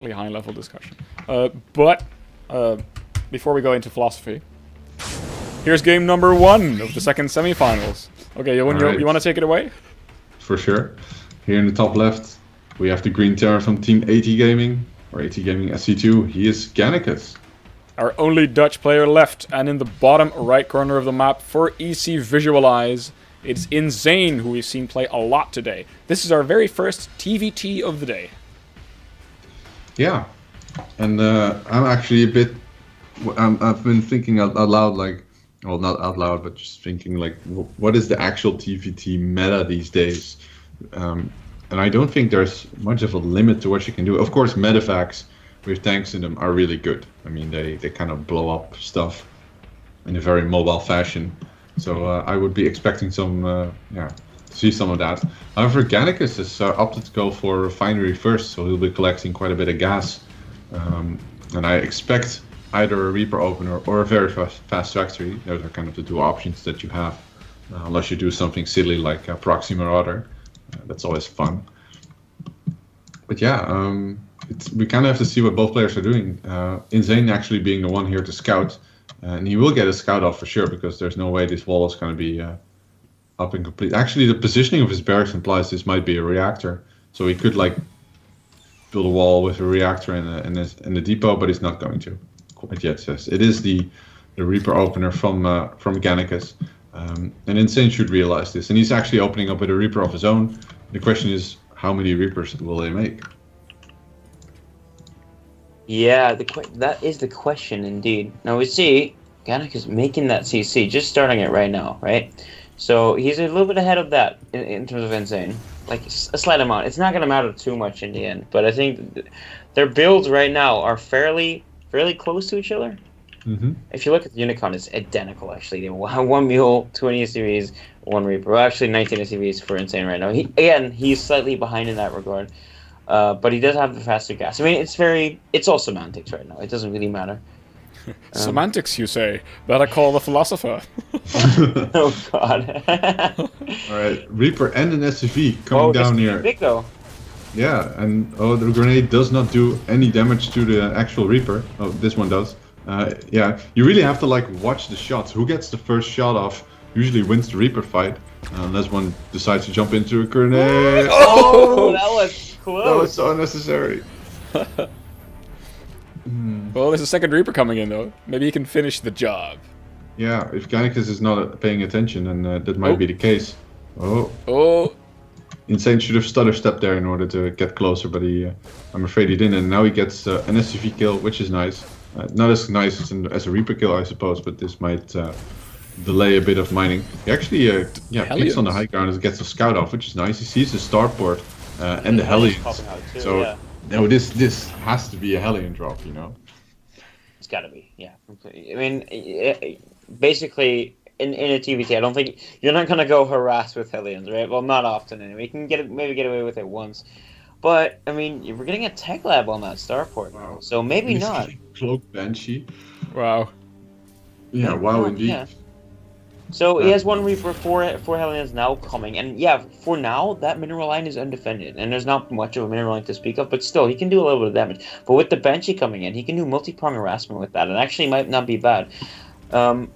high level discussion. But before we go into philosophy, here's game number 1 of the second semifinals. Okay, Johan, Alright. you want to take it away? For sure. Here in the top left, we have the green terror from Team AT Gaming, or AT Gaming SC2. He is Gannicus. Our only Dutch player left, and in the bottom right corner of the map for EC Visualize, it's InZane, who we've seen play a lot today. This is our very first TVT of the day. Yeah, and I'm actually a bit. I've been thinking out loud, like, well, not out loud, but just thinking, like, what is the actual TVT meta these days? And I don't think there's much of a limit to what you can do. Of course, medevacks with tanks in them are really good. I mean, they kind of blow up stuff in a very mobile fashion. So I would be expecting some, to see some of that. However, Gannicus has opted to go for refinery first, so he'll be collecting quite a bit of gas. And I expect either a Reaper opener or a very fast factory. Those are kind of the two options that you have, unless you do something silly like Proxy Marauder. That's always fun. But yeah, we kind of have to see what both players are doing. InZane actually being the one here to scout, and he will get a scout off for sure, because there's no way this wall is going to be up and complete. Actually, the positioning of his barracks implies this might be a reactor, so he could like build a wall with a reactor and a depot, but he's not going to quite yet. Says it is the Reaper opener from Gannicus, and InZane should realize this, and he's actually opening up with a Reaper of his own. The question is, how many Reapers will they make? Yeah, that is the question indeed. Now we see Gannicus making that CC, just starting it right now, right? So he's a little bit ahead of that in terms of InZane, like a slight amount. It's not going to matter too much in the end, but I think their builds right now are fairly close to each other. Mm-hmm. If you look at the Unicon, it's identical actually. They have 1 Mule, 20 SCVs, 1 Reaper. Well, actually 19 SCVs for InZane right now. He's slightly behind in that regard, but he does have the faster gas. I mean, it's all semantics right now. It doesn't really matter. Semantics, you say? Better call the philosopher. Oh god. Alright, Reaper and an SCV coming down here. Big though. Yeah, and the grenade does not do any damage to the actual Reaper. Oh, this one does. Yeah, you really have to like watch the shots. Who gets the first shot off usually wins the Reaper fight, unless one decides to jump into a grenade. Oh, that was close. That was so unnecessary. Well, there's a second Reaper coming in, though. Maybe he can finish the job. Yeah, if Gannicus is not paying attention, then that might be the case. Oh. InZane should have stutter stepped there in order to get closer, but I'm afraid he didn't. And now he gets an SCV kill, which is nice. Not as nice as a Reaper kill, I suppose, but this might delay a bit of mining. He actually picks on the high ground and gets a scout off, which is nice. He sees the starport and the Hellions. So yeah. no, this has to be a Hellion drop, you know. It's got to be, yeah. Completely. I mean, basically, in a TVT, I don't think you're not gonna go harass with Hellions, right? Well, not often anyway. You can maybe get away with it once, but I mean, we're getting a tech lab on that starport now, so maybe not. Cloak Banshee. Wow. Yeah, wow, indeed. Yeah. So he has 1 Reaper, 4 Hellions now coming, and yeah, for now that mineral line is undefended, and there's not much of a mineral line to speak of, but still he can do a little bit of damage. But with the Banshee coming in, he can do multi-prong harassment with that, and actually might not be bad. And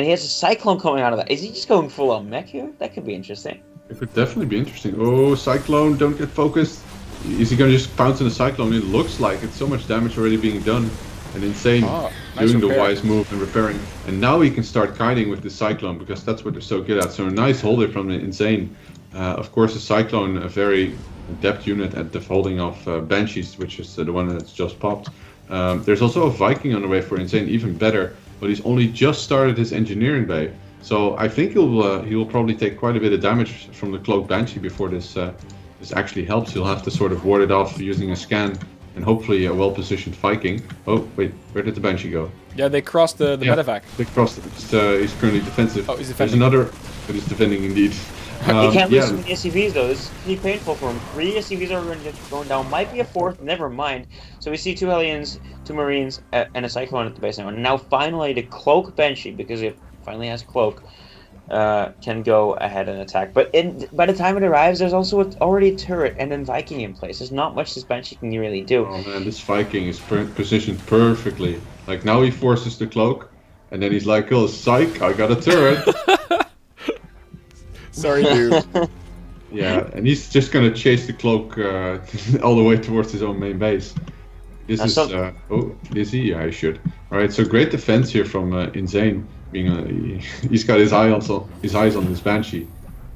he has a Cyclone coming out of that. Is he just going full on mech here? That could be interesting. It could definitely be interesting. Oh, Cyclone, don't get focused. Is he going to just pounce on the Cyclone? It looks like it's so much damage already being done. And InZane nice doing the repair. wise move and repairing. And now he can start kiting with the Cyclone, because that's what they're so good at. So a nice holder from the InZane. Of course, the Cyclone, a very adept unit at the holding of Banshees, which is the one that's just popped. There's also a Viking on the way for InZane, even better. But he's only just started his engineering bay. So I think he will probably take quite a bit of damage from the Cloak Banshee before this actually helps. He'll have to sort of ward it off using a scan. And hopefully a well-positioned Viking. Oh, wait, where did the Banshee go? Yeah, they crossed the medevac. They crossed it. He's currently defensive. Oh, he's defending. There's another, but he's defending indeed. He can't lose so many SCVs though. This is pretty painful for him. 3 SCVs are going down. Might be a 4th, never mind. So we see 2 Hellions, 2 Marines, and a Cyclone at the base now. And now finally the Cloak Banshee, because it finally has Cloak. can go ahead and attack. But by the time it arrives, there's also already a turret and then Viking in place. There's not much this Banshee can really do. Oh man, this Viking is positioned perfectly. Like now he forces the cloak, and then he's like, "Oh, psych! I got a turret." Sorry, dude. Yeah, and he's just gonna chase the cloak all the way towards his own main base. This is oh, is he? Yeah, he should. All right, so great defense here from InZane. He's got his eyes on his Banshee.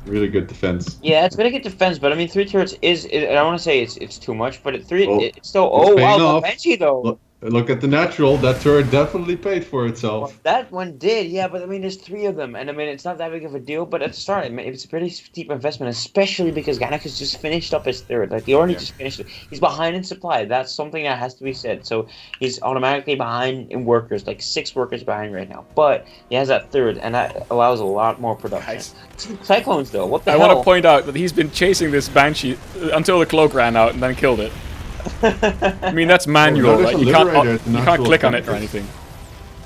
Really good defense. Yeah, it's very good defense, but I mean, 3 turrets is I don't want to say it's too much, but it's still. It's Oh wow, off. the Banshee though. Look at the natural. That turret definitely paid for itself. Well, that one did, yeah, but I mean, there's 3 of them, and I mean, it's not that big of a deal. But at the start, it's a pretty steep investment, especially because Gannicus just finished up his third. Like he already just finished it. He's behind in supply. That's something that has to be said. So he's automatically behind in workers, like 6 workers behind right now. But he has that third, and that allows a lot more production. Nice. Cyclones, though, what the I hell? want to point out that he's been chasing this Banshee until the cloak ran out and then killed it. I mean, that's manual, there's right? a You can't, Liberator at the you can't natural click on it or Gannicus. anything.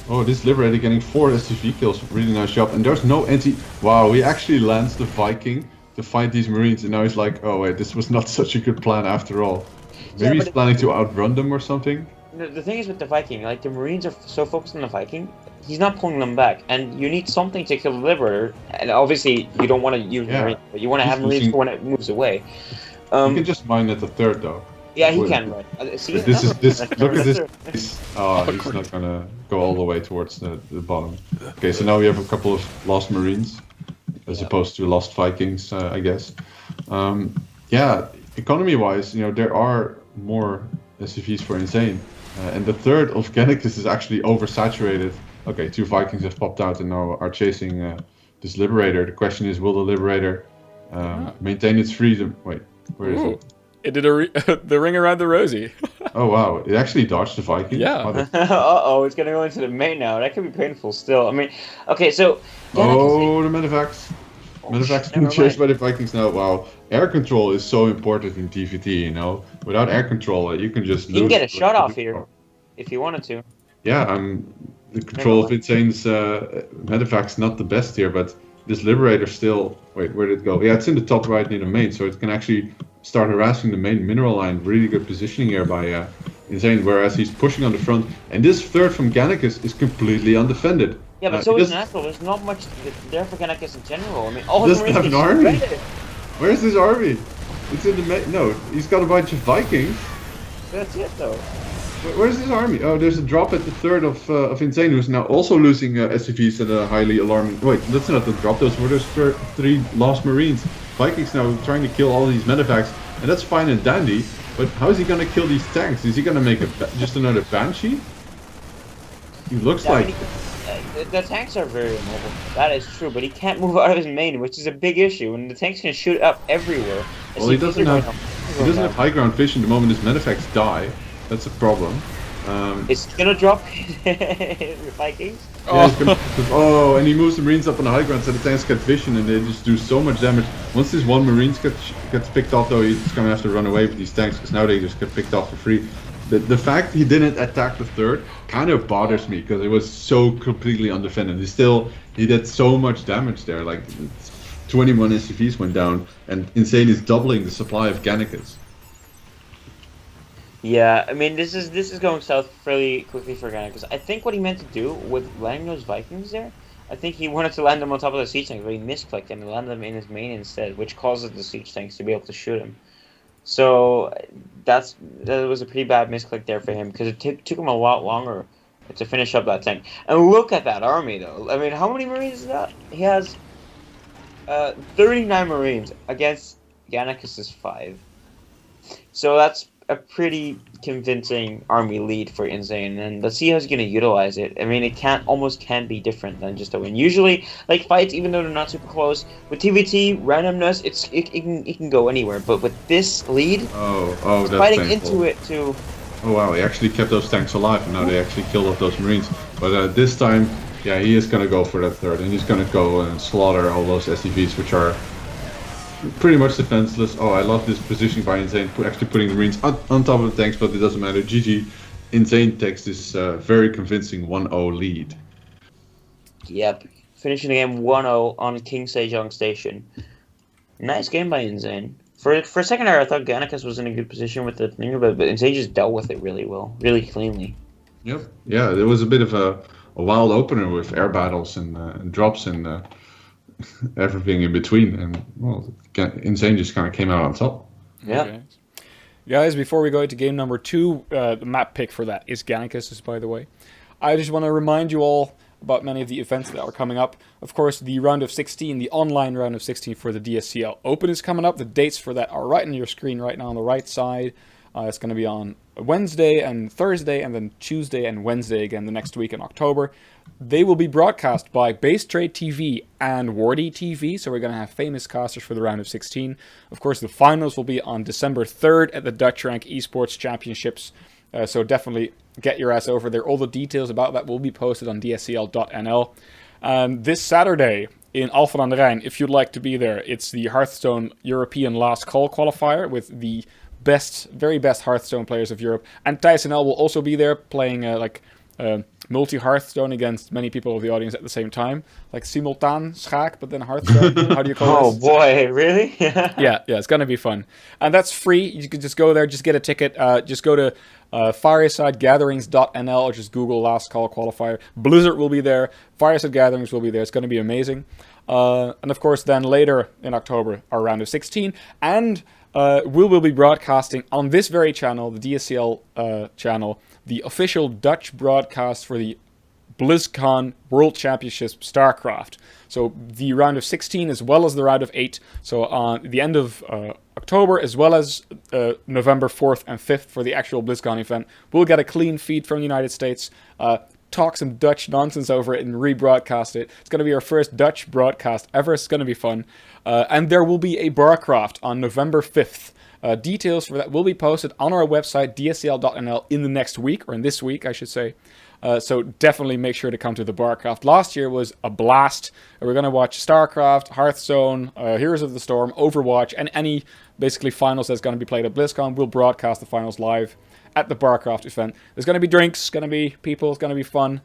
Oh, this Liberator getting 4 SCV kills. Really nice job. And there's no anti... Wow, he actually lands the Viking to fight these Marines. And now he's like, oh wait, this was not such a good plan after all. Maybe he's planning to outrun them or something. The thing is with the Viking, like the Marines are so focused on the Viking, he's not pulling them back, and you need something to kill the Liberator. And obviously, you don't want to use Marines, but you want to have Marines for when it moves away. You can just mine at the third though. Yeah, he can, right? See, But this is look at this. Oh, he's not gonna go all the way towards the bottom. Okay, so now we have a couple of lost Marines, as opposed to lost Vikings, I guess. Yeah, economy-wise, you know, there are more SCVs for InZane, and the third of Gannicus is actually oversaturated. Okay, 2 Vikings have popped out and now are chasing this Liberator. The question is, will the Liberator maintain its freedom? Wait, where is it? It did the ring around the rosy. Oh wow, it actually dodged the Viking. Yeah. Oh, Uh-oh, it's gonna go into the main now. That could be painful still. I mean, okay, so... oh, the Medivacs. Medivacs never being chased mind. by the Vikings now. Wow, air control is so important in TVT, you know. Without air control, you can just lose. You can get a shot off here, if you wanted to. Yeah, the control of InZane's Medivac's not the best here, but this Liberator still... Wait, where did it go? Yeah, it's in the top right near the main, so it can actually start harassing the main mineral line. Really good positioning here by InZane, whereas he's pushing on the front. And this third from Gannicus is completely undefended. Yeah, but so is Natural. There's not much there for Gannicus in general. I mean, all Doesn't Marines have an get army. shredded. Where's this army? It's in the main... No, he's got a bunch of Vikings. That's it, though. Where's this army? Oh, there's a drop at the third of InZane, who's now also losing SCVs at a highly alarming... Wait, that's not the drop. Those were those 3 lost Marines. Vikings now trying to kill all these Medivacs, and that's fine and dandy, but how is he going to kill these tanks? Is he going to make just another Banshee? He looks Yeah, like... I mean, the tanks are very mobile. That is true, but he can't move out of his main, which is a big issue, and the tanks can shoot up everywhere. Well, he doesn't have high ground vision the moment his Medivacs die. That's a problem. It's gonna drop Vikings. Oh, and he moves the Marines up on the high ground so the tanks get vision and they just do so much damage. Once this one Marine gets picked off though, he's gonna have to run away with these tanks because now they just get picked off for free. The fact he didn't attack the third kind of bothers me because it was so completely undefended. He did so much damage there, like 21 SCVs went down, and InZane is doubling the supply of Gannicus. Yeah, I mean this is going south fairly quickly for Gannicus. I think what he meant to do with landing those Vikings there, I think he wanted to land them on top of the siege tanks, but he misclicked and landed them in his main instead, which causes the siege tanks to be able to shoot him. So that was a pretty bad misclick there for him because it took him a lot longer to finish up that tank. And look at that army though. I mean, how many Marines is that? He has 39 Marines against Gannicus's 5. So that's a pretty convincing army lead for InZane, and let's see how he's going to utilize it. I mean, it almost can't be different than just a win. Usually, like fights, even though they're not super close, with TVT randomness, it can go anywhere. But with this lead, that's fighting painful. into it too. Oh wow, he actually kept those tanks alive, and now they actually killed off those Marines. But this time, yeah, he is going to go for that third, and he's going to go and slaughter all those SCVs, which are pretty much defenseless. Oh, I love this positioning by InZane, actually putting the Marines on top of the tanks, but it doesn't matter. GG. InZane takes this very convincing 1-0 lead. Yep. finishing the game 1-0 on King Sejong Station. Nice game by InZane. For a second there, I thought Gannicus was in a good position with the finger, but InZane just dealt with it really well, really cleanly. Yep. Yeah, there was a bit of a wild opener with air battles and drops and everything in between, and well, InZane just kind of came out on top. Yeah. Okay. Guys, before we go to game number 2, the map pick for that is Gannicus, by the way. I just want to remind you all about many of the events that are coming up. Of course, the round of 16, the online round of 16 for the DSCL Open is coming up. The dates for that are right on your screen right now on the right side. It's going to be on Wednesday and Thursday, and then Tuesday and Wednesday again the next week in October. They will be broadcast by Base Trade TV and Wardy TV, so we're going to have famous casters for the round of 16. Of course, the finals will be on December 3rd at the Dutch Rank Esports Championships, so definitely get your ass over there. All the details about that will be posted on dscl.nl. This Saturday in Alphen aan den Rijn, if you'd like to be there, it's the Hearthstone European Last Call Qualifier with the very best Hearthstone players of Europe. And Thijs and El will also be there playing multi-Hearthstone against many people of the audience at the same time. Like simultaan schaak, but then Hearthstone. How do you call it? Oh boy, really? Yeah, it's going to be fun. And that's free. You can just go there, just get a ticket. Just go to firesidegatherings.nl or just Google Last Call Qualifier. Blizzard will be there. Fireside Gatherings will be there. It's going to be amazing. And of course, then later in October, our round of 16. And we will be broadcasting on this very channel, the DSCL channel, the official Dutch broadcast for the BlizzCon World Championships StarCraft. So the round of 16 as well as the round of 8. So on the end of October as well as November 4th and 5th for the actual BlizzCon event. We'll get a clean feed from the United States, talk some Dutch nonsense over it and rebroadcast it. It's going to be our first Dutch broadcast ever. It's going to be fun. And there will be a BarCraft on November 5th. Details for that will be posted on our website, dscl.nl, in the next week, or in this week, I should say. So definitely make sure to come to the BarCraft. Last year was a blast. We're going to watch StarCraft, Hearthstone, Heroes of the Storm, Overwatch, and any basically finals that's going to be played at BlizzCon. We'll broadcast the finals live at the BarCraft event. There's going to be drinks, going to be people, it's going to be fun.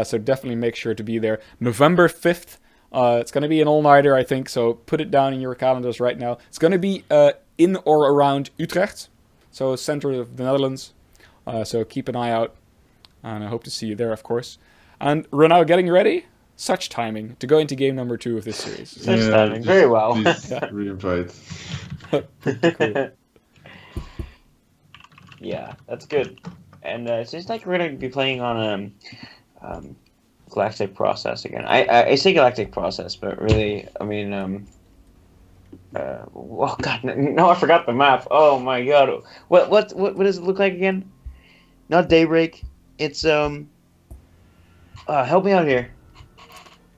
So definitely make sure to be there. November 5th, it's going to be an all-nighter, I think, so put it down in your calendars right now. It's going to be in or around Utrecht, so center of the Netherlands. So keep an eye out. And I hope to see you there, of course. And we're now getting ready. Such timing to go into game number 2 of this series. Such timing. Very well. Re-invite. Cool. Yeah, that's good. And it seems like we're going to be playing on Galactic Process again. I say Galactic Process, but really, I mean, oh god, no, I forgot the map. Oh my god, what does it look like again? Not Daybreak. It's help me out here.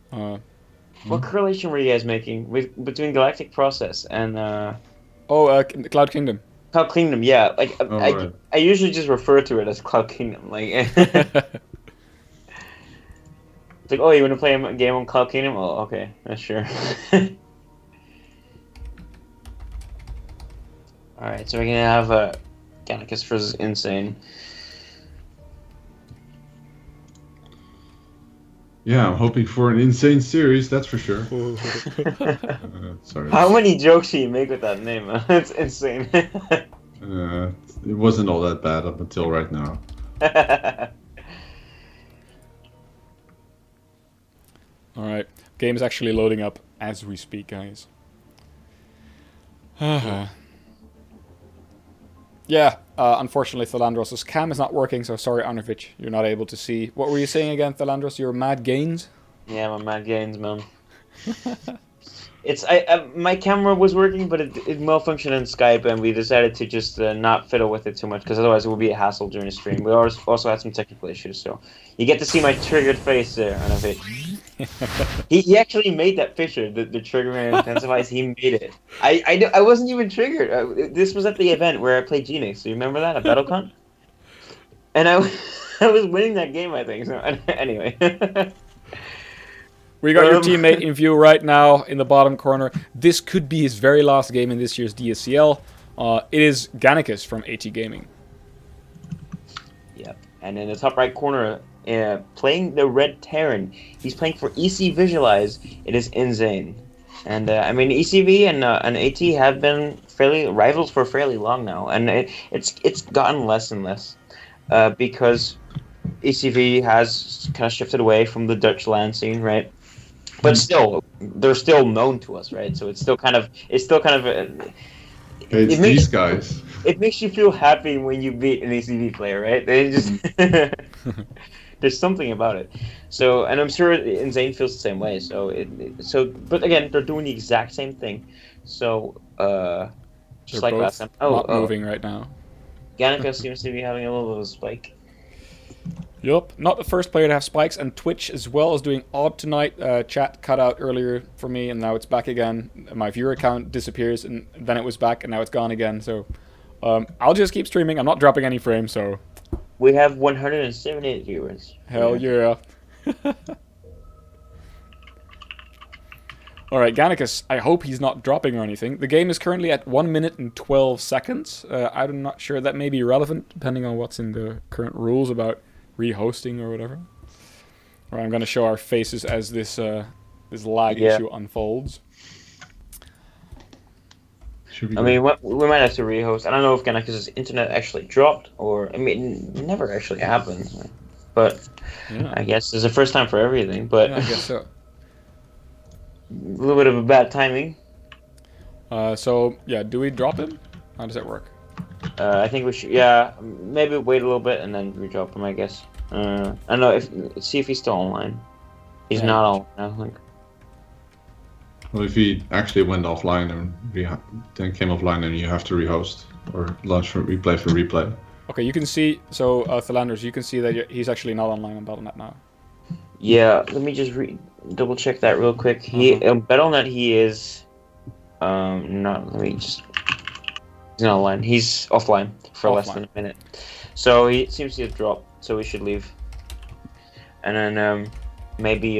What correlation were you guys making between Galactic Process and Cloud Kingdom. Cloud Kingdom? Yeah, like right. I usually just refer to it as Cloud Kingdom. Like, it's like, oh, you want to play a game on Cloud Kingdom? Oh, okay, sure. All right, so we're gonna have Gannicus versus InZane. Yeah, I'm hoping for an insane series, that's for sure. Sorry. How many jokes do you make with that name? It's insane. It wasn't all that bad up until right now. Alright, game is actually loading up as we speak, guys. Yeah, unfortunately Thalandros' cam is not working, so sorry Arnovich, you're not able to see. What were you saying again, Thalandros? Your mad gains? Yeah, my mad gains, man. It's my camera was working, but it malfunctioned in Skype, and we decided to just not fiddle with it too much, because otherwise it would be a hassle during the stream. We also had some technical issues, so you get to see my triggered face there, Arnovich. He actually made that picture, the trigger and intensifies. He made it. I wasn't even triggered. This was at the event where I played Genix. Do you remember that at BattleCon? And I was winning that game, I think. So anyway, We got your teammate in view right now in the bottom corner. This could be his very last game in this year's DSCL. It is Gannicus from AT Gaming. Yep. And in the top right corner, playing the Red Terran. He's playing for EC Visualize. It is InZane. And I mean, ECV and AT have been fairly rivals for fairly long now, and it's gotten less and less because ECV has kind of shifted away from the Dutch LAN scene, right? But still, they're still known to us, right? So it's still kind of It's these guys. It makes you feel happy when you beat an ECV player, right? They just there's something about it. So, and I'm sure InZane feels the same way. But again, they're doing the exact same thing. So, just They're like both last time. not moving right now. Gannicus seems to be having a little bit of a spike. Yup, not the first player to have spikes, and Twitch as well is doing odd tonight. Chat cut out earlier for me, and now it's back again. My viewer count disappears, and then it was back, and now it's gone again. So I'll just keep streaming. I'm not dropping any frames, so... We have 178 viewers. Hell yeah. Alright, Gannicus, I hope he's not dropping or anything. The game is currently at 1 minute and 12 seconds. I'm not sure that may be relevant, depending on what's in the current rules about rehosting or whatever. Alright, I'm going to show our faces as this lag issue unfolds. I mean, we might have to rehost. I don't know if Gannicus' internet actually dropped, or... I mean, it never actually happens. But Yeah. I guess it's the first time for everything, but... Yeah, I guess so. A little bit of a bad timing. So, yeah, do we drop him? How does that work? I think we should... Yeah, maybe wait a little bit and then redrop him, I guess. I don't know, see if he's still online. He's not online, I think. Well, if he actually went offline and then came offline, then you have to rehost or launch for replay. Okay, you can see, so Thalanders, you can see that he's actually not online on Battle.net now. Yeah, let me just double check that real quick. Battle.net, he is not. Let me just. He's not online. He's offline for less than a minute. So he seems to have dropped. So we should leave, and then maybe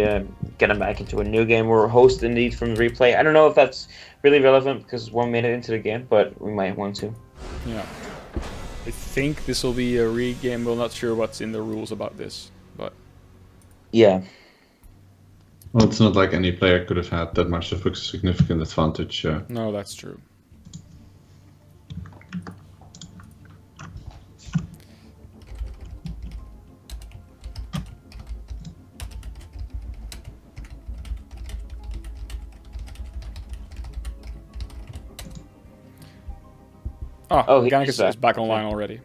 get him back into a new game or host indeed from the replay. I don't know if that's really relevant because it's 1 minute into the game, but we might want to. Yeah. I think this will be a re-game. We're not sure what's in the rules about this, but... Yeah. Well, it's not like any player could have had that much of a significant advantage. No, that's true. Oh, Gannicus is back online already.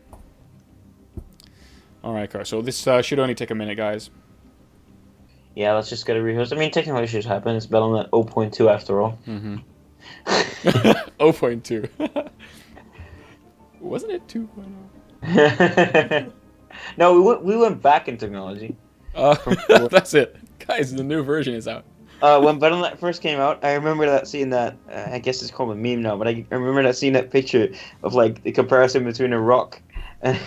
Alright, Car. So this should only take a minute, guys. Yeah, let's just get a rehost. I mean, technical issues happen. It's Battle.net 0.2 after all. Mm-hmm. 0.2. Wasn't it 2.0? No, we went back in technology. That's it. Guys, the new version is out. When Battle.net first came out, I remember seeing that. I guess it's called a meme now, but I remember seeing that picture of like the comparison between a rock and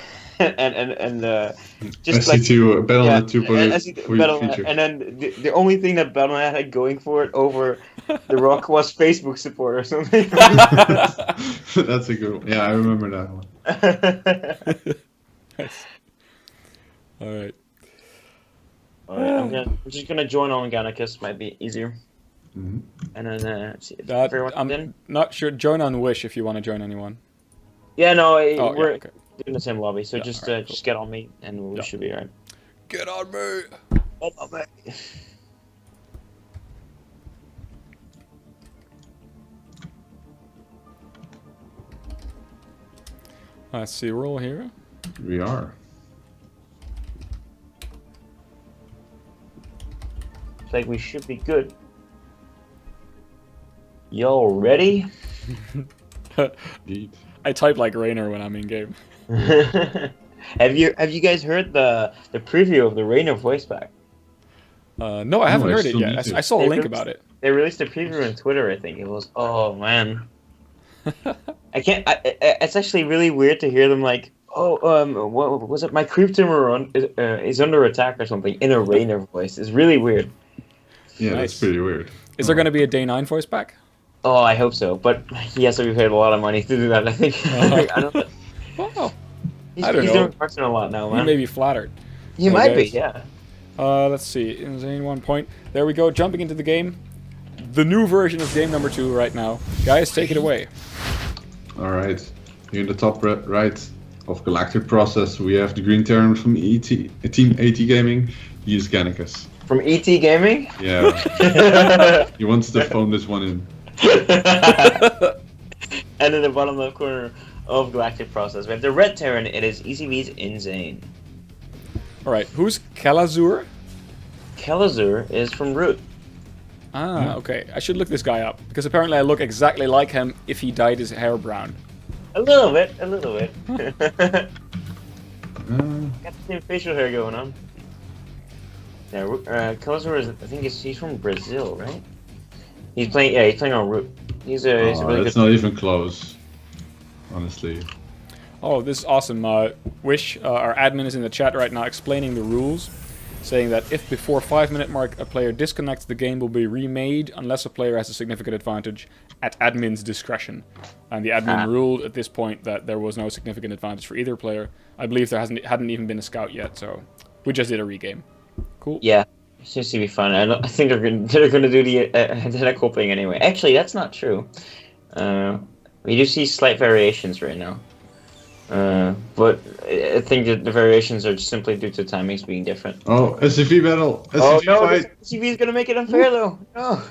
just SC2, like Battle.net 2.0 feature. And then the only thing that Battle.net had going for it over the rock was Facebook support or something. That's a good one. Yeah, I remember that one. Nice. All right. I'm just gonna join on Gannicus. Might be easier. Mm-hmm. And then see if I'm in. not sure. Join on Wish if you want to join anyone. Yeah, no, we're okay. in the same lobby, so Yeah, just alright, cool. just get on me, and we should be alright. Get on me. Get on me. Let's see. We're all here. We are. It's like we should be good. Y'all ready? Indeed. I type like Rainer when I'm in game. Have you guys heard the preview of the Rainer voice pack? No, I haven't heard it still yet. need to. I saw a link about it. They released a preview on Twitter. I think it was. Oh man, I can't. It's actually really weird to hear them like, what was it? My creep tumor is under attack or something in a Rainer voice. It's really weird. Yeah, Nice. that's pretty weird. Is there going to be a day 9 voice pack? Oh, I hope so. But he has to be paid a lot of money to do that. I think. I don't. Wow. He's I don't he's know. doing Carson a lot now, You man. may be flattered. He might be, yeah. Let's see. InZane 1 point. There we go. Jumping into the game. The new version of game number 2 right now. Guys, take it away. All right. Here in the top right of Galactic Process, we have the Green Terran from Team AT Gaming. He is Gannicus. From ET Gaming? Yeah. He wants to phone this one in. And in the bottom left corner of Galactic Process, we have the Red Terran. It is ECV's InZane. Alright, who's Kalazur? Kelazur is from Root. Ah, okay. I should look this guy up, because apparently I look exactly like him if he dyed his hair brown. A little bit. Got the same facial hair going on. Yeah, Kelazur is, I think he's from Brazil, right? He's playing on Root. He's a really that's good... not even close, honestly. Oh, this is awesome. Wish, our admin, is in the chat right now explaining the rules, saying that if before 5-minute mark a player disconnects, the game will be remade unless a player has a significant advantage at admin's discretion. And the admin ruled at this point that there was no significant advantage for either player. I believe there hadn't even been a scout yet, so we just did a regame. Cool. Yeah, it seems to be fun. I think they're gonna do the identical thing anyway. Actually, that's not true. We do see slight variations right now. But I think that the variations are just simply due to timings being different. Oh, SCV battle! SCV Oh no, fight! SCV is gonna make it unfair though. No.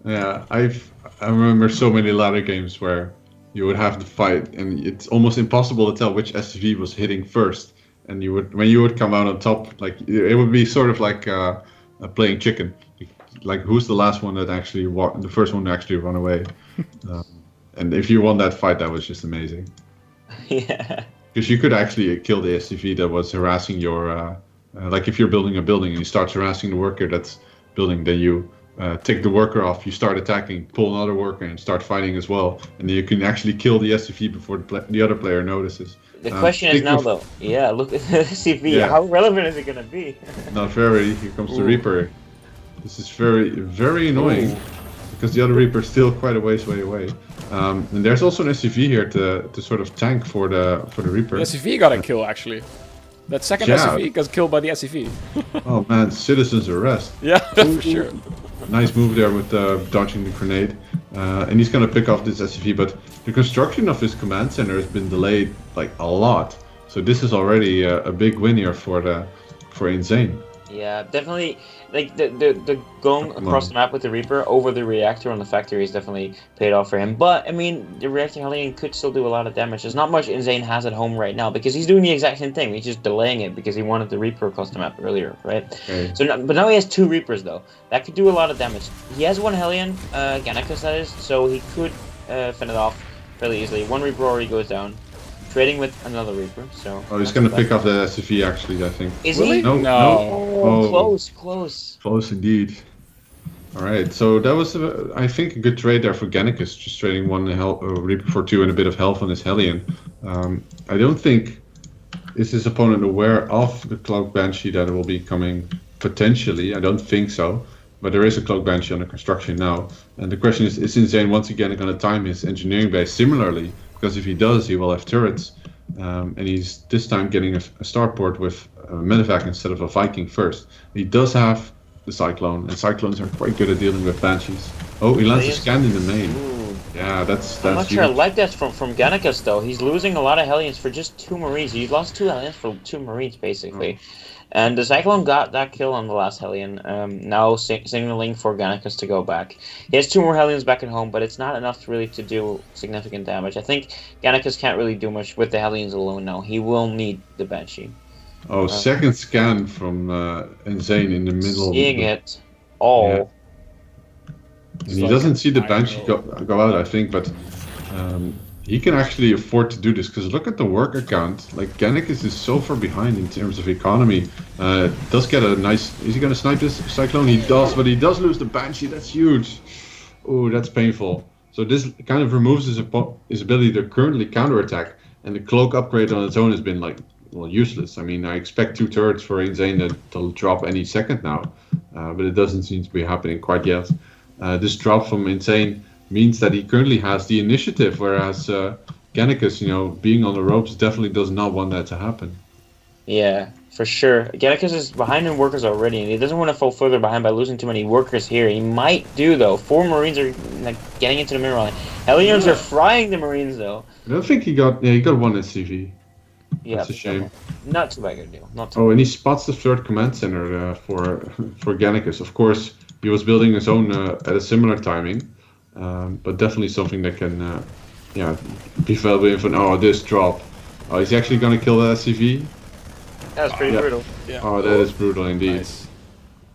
Yeah, I remember so many ladder games where you would have the fight, and it's almost impossible to tell which SCV was hitting first. And when you would come out on top, like it would be sort of like playing chicken. Like who's the last one that actually the first one to actually run away? And if you won that fight, that was just amazing. Yeah. Because you could actually kill the SCV that was harassing your, like if you're building a building and you start harassing the worker that's building, then you take the worker off, you start attacking, pull another worker and start fighting as well. And then you can actually kill the SCV before the other player notices. The question is now though, yeah, look at the SCV, Yeah. how relevant is it going to be? Not very. Here comes the Reaper. This is very, very annoying. Because the other Reaper is still quite a ways way away. And there's also an SCV here to sort of tank for the Reaper. The SCV got a kill, actually. That second Yeah. SCV got killed by the SCV. Oh man, citizens arrest. Yeah, for sure. Nice move there with dodging the grenade. And he's gonna pick off this SCV, but the construction of his command center has been delayed like a lot. So this is already a big win here for InZane. Yeah, definitely. Like the going across the map with the Reaper over the reactor on the factory is definitely paid off for him. But I mean, the reactor Hellion could still do a lot of damage. There's not much InZane has at home right now because he's doing the exact same thing. He's just delaying it because he wanted the Reaper across the map earlier, right? Okay. So, but now he has 2 Reapers though. That could do a lot of damage. He has 1 Hellion, Gannicus that is, so he could fend it off fairly easily. 1 Reaper already goes down. Trading with another Reaper, so... Oh, he's gonna pick off the SCV actually, I think. Is Really? he? No. Oh, Oh. close. Close indeed. Alright, so that was, I think, a good trade there for Gannicus, just trading 1 Reaper for 2 and a bit of health on his Hellion. I don't think is his opponent aware of the Cloak Banshee that will be coming potentially. I don't think so, but there is a Cloak Banshee under construction now. And the question is InZane once again going to time his engineering base similarly? Because if he does, he will have turrets. And he's this time getting a starport with a medevac instead of a Viking first. He does have the Cyclone, and Cyclones are quite good at dealing with Banshees. Oh, he lands a scan in the main. Ooh. Yeah, that's I'm not sure I huge. like that from Gannicus though. He's losing a lot of Hellions for just 2 Marines. He lost 2 Hellions for 2 Marines basically. And the Cyclone got that kill on the last Hellion, now signaling for Gannicus to go back. He has 2 more Hellions back at home, but it's not enough really to do significant damage. I think Gannicus can't really do much with the Hellions alone now. He will need the Banshee. Oh, second scan from InZane in the middle. Seeing it all. Yeah. And he doesn't see the Banshee go out, I think, but he can actually afford to do this, because look at the worker count. Like, Gannicus is so far behind in terms of economy. Does get a nice... Is he going to snipe this Cyclone? He does, but he does lose the Banshee. That's huge. Oh, that's painful. So this kind of removes his ability to currently counterattack, and the Cloak upgrade on its own has been, like, well, useless. I mean, I expect 2 turrets for InZane that'll drop any second now, but it doesn't seem to be happening quite yet. This drop from InZane means that he currently has the initiative, whereas Gannicus, being on the ropes, definitely does not want that to happen. Yeah, for sure. Gannicus is behind in workers already, and he doesn't want to fall further behind by losing too many workers here. He might do, though. 4 Marines are like getting into the mineral line. Hellions are frying the Marines, though. I don't think he got. Yeah, he got one SCV. Yeah, That's a shame. not too big a deal. Not too. Oh, and he spots the third command center for Gannicus. Of course, he was building his own at a similar timing, but definitely something that can, be valuable. From this drop. Oh, he's actually gonna kill the SCV. That was pretty brutal. Yeah. Oh, that is brutal indeed. Nice.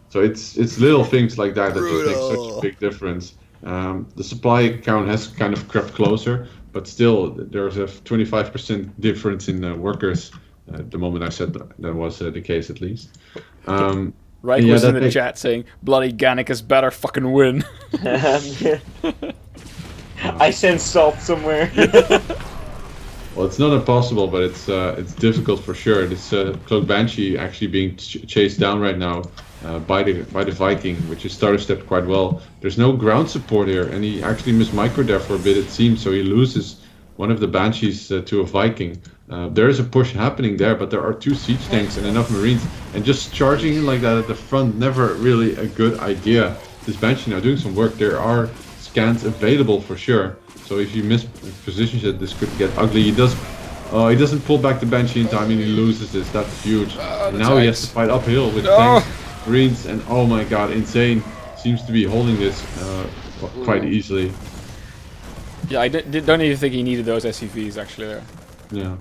So it's little things like that that just make such a big difference. The supply count has kind of crept closer, but still there's a 25% difference in workers. The moment I said that was the case, at least. Right was in the chat saying, "Bloody Gannicus better fucking win." I sense salt somewhere. Well, it's not impossible, but it's difficult for sure. This Cloak Banshee actually being chased down right now by the Viking, which is starter stepped quite well. There's no ground support here, and he actually missed micro there for a bit, it seems, so he loses one of the Banshees to a Viking. There is a push happening there, but there are 2 siege tanks and enough Marines, and just charging in like that at the front, never really a good idea. This Banshee now doing some work. There are scans available for sure. So if you miss positions, this could get ugly. He doesn't pull back the Banshee in time, and he loses this. That's huge. And now he has to fight uphill with tanks, Marines, and oh my god, InZane seems to be holding this quite easily. Yeah, I don't even think he needed those SCVs actually there. Yeah.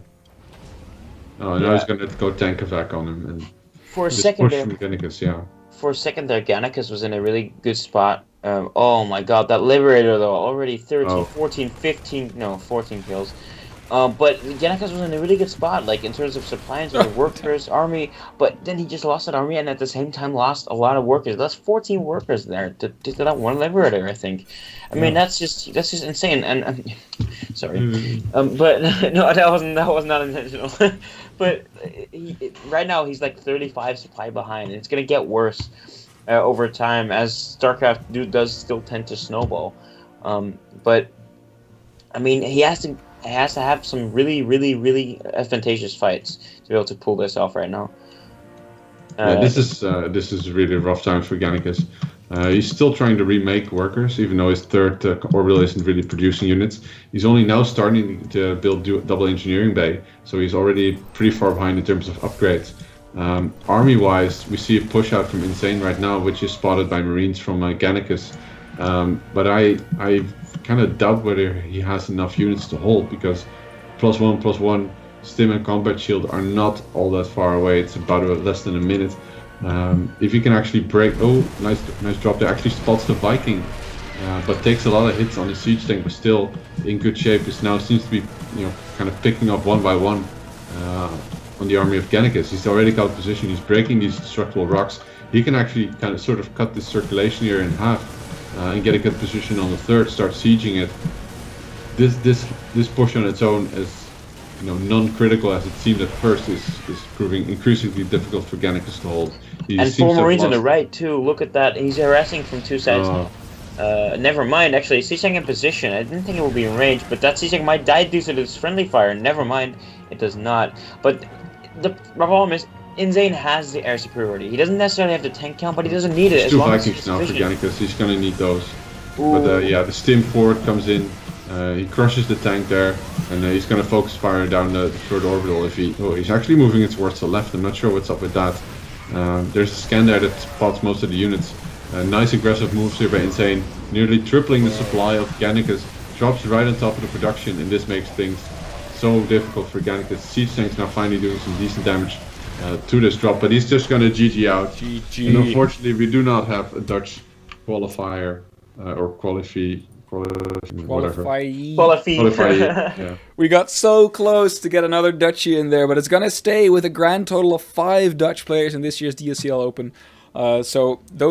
Oh, now he's gonna go tank evac on him and for a second there. Gannicus, yeah. For a second there, Gannicus was in a really good spot. Oh my god, that Liberator though, already 13, 14, 15, no, 14 kills. But Gannicus was in a really good spot, like in terms of supply, in terms of workers, army, but then he just lost an army and at the same time lost a lot of workers. That's 14 workers there to that one Liberator, I think. I mean, that's just insane. And sorry, but no, that was not intentional. But right now he's like 35 supply behind, and it's gonna get worse over time as StarCraft does still tend to snowball. But I mean, he has to have some really, really, really advantageous fights to be able to pull this off right now. This is really a rough time for Gannicus. He's still trying to remake workers, even though his third orbital isn't really producing units. He's only now starting to build double engineering bay, so he's already pretty far behind in terms of upgrades. Army-wise, we see a push out from InZane right now, which is spotted by Marines from Gannicus. But I kind of doubt whether he has enough units to hold, because +1/+1 stim and combat shield are not all that far away. It's about less than a minute. If you can actually break, nice drop there. Actually spots the Viking, but takes a lot of hits on the siege tank, but still in good shape. This now seems to be, kind of picking up one by one on the army of Gannicus. He's already got position. He's breaking these destructible rocks. He can actually kind of sort of cut this circulation here in half and get a good position on the third. Start sieging it. This push on its own is, non-critical as it seemed at first, is proving increasingly difficult for Gannicus to hold. And 4 Marines on the right too. Look at that. He's harassing from 2 sides now. Never mind, actually, siege tank in position. I didn't think it would be in range, but that siege tank might die due to this friendly fire. Never mind, it does not. But the problem is, InZane has the air superiority. He doesn't necessarily have the tank count, but he doesn't need it. There's 2 Vikings now for Gannicus. He's gonna need those. Ooh. But the stim forward comes in. He crushes the tank there, and he's gonna focus fire down the third orbital. He's actually moving it towards the left. I'm not sure what's up with that. There's a scan there that spots most of the units. Nice aggressive moves here by InZane, nearly tripling the supply of Gannicus. Drops right on top of the production, and this makes things so difficult for Gannicus. Siege tank's now finally doing some decent damage to this drop, but he's just gonna GG out. GG. And unfortunately, we do not have a Dutch qualifier or qualify. Yeah. We got so close to get another Dutchie in there, but it's gonna stay with a grand total of 5 Dutch players in this year's DSCL Open. So those